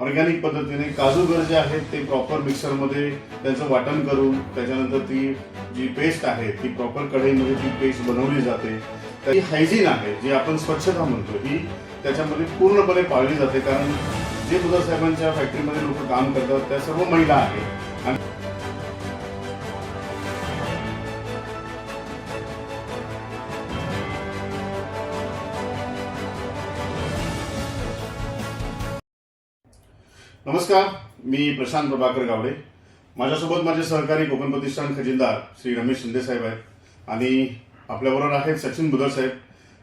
Organic पद्धतीने काजू जे आहेत ते प्रॉपर मिक्सरमध्ये त्यांचं वाटण करून त्याच्यानंतर ती जी पेस्ट आहे ती प्रॉपर कढईमध्ये ती पेस्ट बनवली जाते. ही हायजीन आहे, जी आपण स्वच्छता म्हणतो, ही त्याच्यामध्ये पूर्णपणे पाळली जाते. कारण जे बुधर साहेबांच्या फॅक्टरीमध्ये लोक काम करतात त्या सर्व महिला आहेत. आणि नमस्कार, मी प्रशांत प्रभाकर गावडे. माझ्यासोबत माझे सहकारी कोकण प्रतिष्ठान खजिनदार श्री रमेश शिंदे साहेब आहेत आणि आपल्याबरोबर आहेत सचिन बुधर साहेब,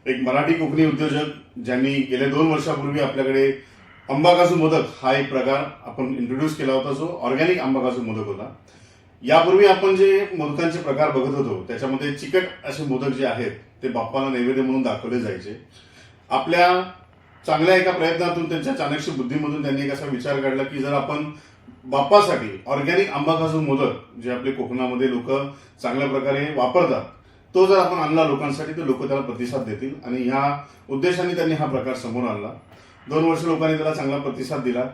एक मराठी कोकणी उद्योजक, ज्यांनी गेल्या 2 वर्षापूर्वी आपल्याकडे आंबा काजू मोदक हा एक प्रकार आपण इंट्रोड्यूस केला होता, जो ऑर्गॅनिक आंबा काजू मोदक होता. यापूर्वी आपण जे मोदकांचे प्रकार बघत होतो त्याच्यामध्ये चिकट असे मोदक जे आहेत ते बाप्पाला नैवेद्य म्हणून दाखवले जायचे. आपल्या चांगल्या एका प्रयत्नातून, त्यांच्या चाणक्य बुद्धीमधून त्यांनी एक असा विचार काढला की जर आपण बाप्पासाठी ऑर्गॅनिक आंबा काजू मोदक जे आपले कोकणामध्ये लोक चांगल्या प्रकारे वापरतात, तो जर आपण आणला लोकांसाठी तर लोक त्याला प्रतिसाद देतील. आणि ह्या उद्देशाने त्यांनी हा प्रकार समोर आणला. 2 वर्ष लोकांनी त्याला चांगला प्रतिसाद दिला.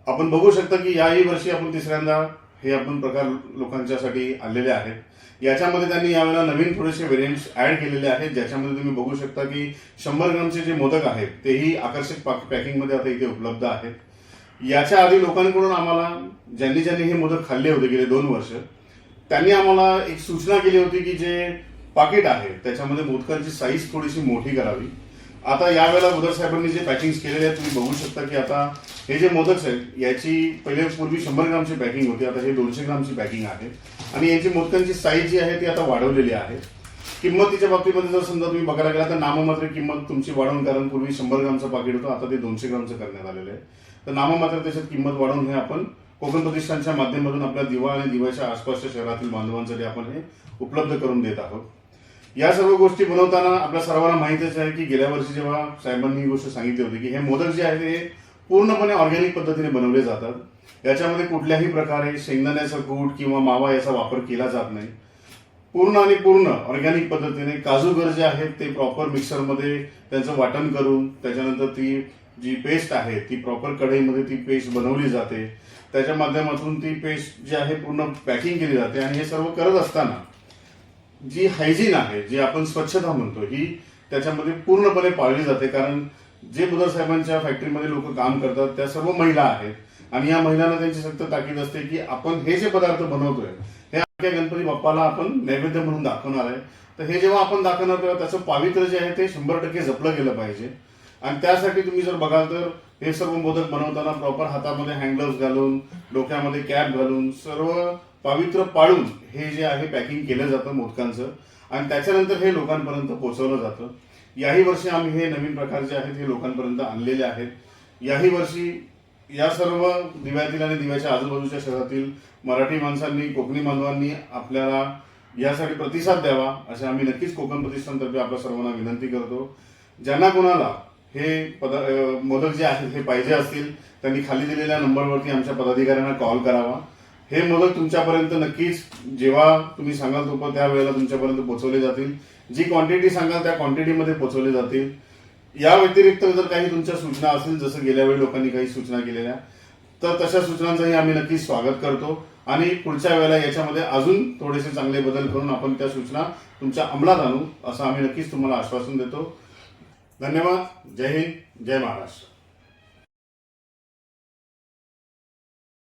आपण बघू शकता की याही वर्षी आपण तिसऱ्यांदा हे आपण प्रकार लोकांच्यासाठी आणलेले आहेत. याच्यामध्ये त्यांनी यावेळेला नवीन थोडेसे व्हेरियंट्स ऍड केलेले आहेत, ज्याच्यामध्ये तुम्ही बघू शकता की 100 ग्रामचे जे मोदक आहेत तेही आकर्षक पॅकिंगमध्ये आता इथे उपलब्ध आहेत. याच्या आधी लोकांकडून आम्हाला ज्यांनी हे मोदक खाल्ले होते गेले 2 वर्ष, त्यांनी आम्हाला एक सूचना केली होती की जे पाकिट आहे त्याच्यामध्ये मोदकांची साईज थोडीशी मोठी करावी. आता यावेळेला बुधर साहेबांनी जे पॅकिंग्स केलेले आहेत तुम्ही बघू शकता की आता हे जे मोदक आहेत याची पूर्वी 100 ग्रामची पॅकिंग होती, आता हे 200 ग्रामची पॅकिंग आहे. आणि यांची मोदकांची साईज जी आहे ती आता वाढवलेली आहे. किंमतीच्या बाबतीमध्ये जर समजा तुम्ही बघायला गेला तर नाममात्र किंमत तुमची वाढवून, कारण पूर्वी 100 ग्रामचं पाकिट होतं, आता ते 200 ग्रामचं करण्यात आलेलं आहे. तर नाममात्र त्याच्यात किंमत वाढवून हे आपण कोकण प्रतिष्ठानच्या माध्यमातून आपल्या दिवा आणि दिवाच्या आसपासच्या शहरातील बांधवांसाठी आपण हे उपलब्ध करून देत आहोत. या सर्व गोष्टी बनवताना आपल्या सर्वांना माहितीच आहे की गेल्या वर्षी जेव्हा साहेबांनी ही गोष्ट सांगितली होती की हे मोदक जे आहेत हे पूर्णपणे ऑर्गॅनिक पद्धतीने बनवले जातात. याच्यामध्ये कुठल्याही प्रकारे शेंगदाण्याचा कूट किंवा मावा याचा वापर केला जात नाही. पूर्ण ऑर्गॅनिक पद्धतीने काजू जे आहेत ते प्रॉपर मिक्सरमध्ये त्यांचं वाटण करून त्याच्यानंतर ती जी पेस्ट आहे ती प्रॉपर कढईमध्ये ती पेस्ट बनवली जाते. त्याच्या माध्यमातून ती पेस्ट जी आहे पूर्ण पॅकिंग केली जाते. आणि हे सर्व करत असताना जी हायजीन आहे, जी आपण स्वच्छता म्हणतो, ही त्याच्यामध्ये पूर्णपणे पाळली जाते. कारण जे बुधर साहेबांच्या फॅक्टरीमध्ये लोक काम करतात त्या सर्व महिला आहेत आणि या महिलांना त्यांची सक्त ताकीद असते की आपण हे जे पदार्थ बनवतोय हे आपल्या गणपती बाप्पाला आपण नैवेद्य म्हणून दाखवणार आहे. तर हे जेव्हा आपण दाखवणार तेव्हा त्याचं पावित्र्य जे आहे ते 100% जपलं गेलं पाहिजे. आणि त्यासाठी तुम्ही जर बघाल तर हे सर्व मोदक बनवताना प्रॉपर हातामध्ये हँडग्लोव्स घालून, डोक्यामध्ये कॅप घालून, सर्व पावित्र्य पाळून हे जे आहे पॅकिंग केलं जातं मोदकांचं आणि त्याच्यानंतर हे लोकांपर्यंत पोहोचवलं जातं. याही वर्षी आम्ही हे नवीन प्रकार जे आहेत हे लोकांपर्यंत आणलेले आहेत. याही वर्षी या सर्व दिव्यातील आणि दिव्याच्या आजूबाजूच्या शहरातील मराठी माणसांनी, कोकणी बांधवांनी आपल्याला यासाठी प्रतिसाद द्यावा असे आम्ही नक्कीच कोकण प्रतिष्ठानतर्फे आपल्या सर्वांना विनंती करतो. ज्यांना कोणाला हे मोदक जे आहेत हे पाहिजे असतील त्यांनी खाली दिलेल्या नंबरवरती आमच्या पदाधिकाऱ्यांना कॉल करावा. हे मोदक तुमच्यापर्यंत नक्कीच जेव्हा तुम्ही सांगाल तो त्यावेळेला तुमच्यापर्यंत पोहोचवले जातील. जी क्वांटिटी सांगाल त्या क्वांटिटीमध्ये पोहोचवले जातील. या व्यतिरिक्त जर काही तुमच्या सूचना असतील, जसं गेल्या वेळी लोकांनी काही सूचना केलेल्या, तर तशा सूचनांचंही आम्ही नक्कीच स्वागत करतो आणि पुढच्या वेळेला याच्यामध्ये अजून थोडेसे चांगले बदल करून आपण त्या सूचना तुमच्या अंमलात आणू असं आम्ही नक्कीच तुम्हाला आश्वासन देतो. धन्यवाद. जय हिंद, जय महाराष्ट्र.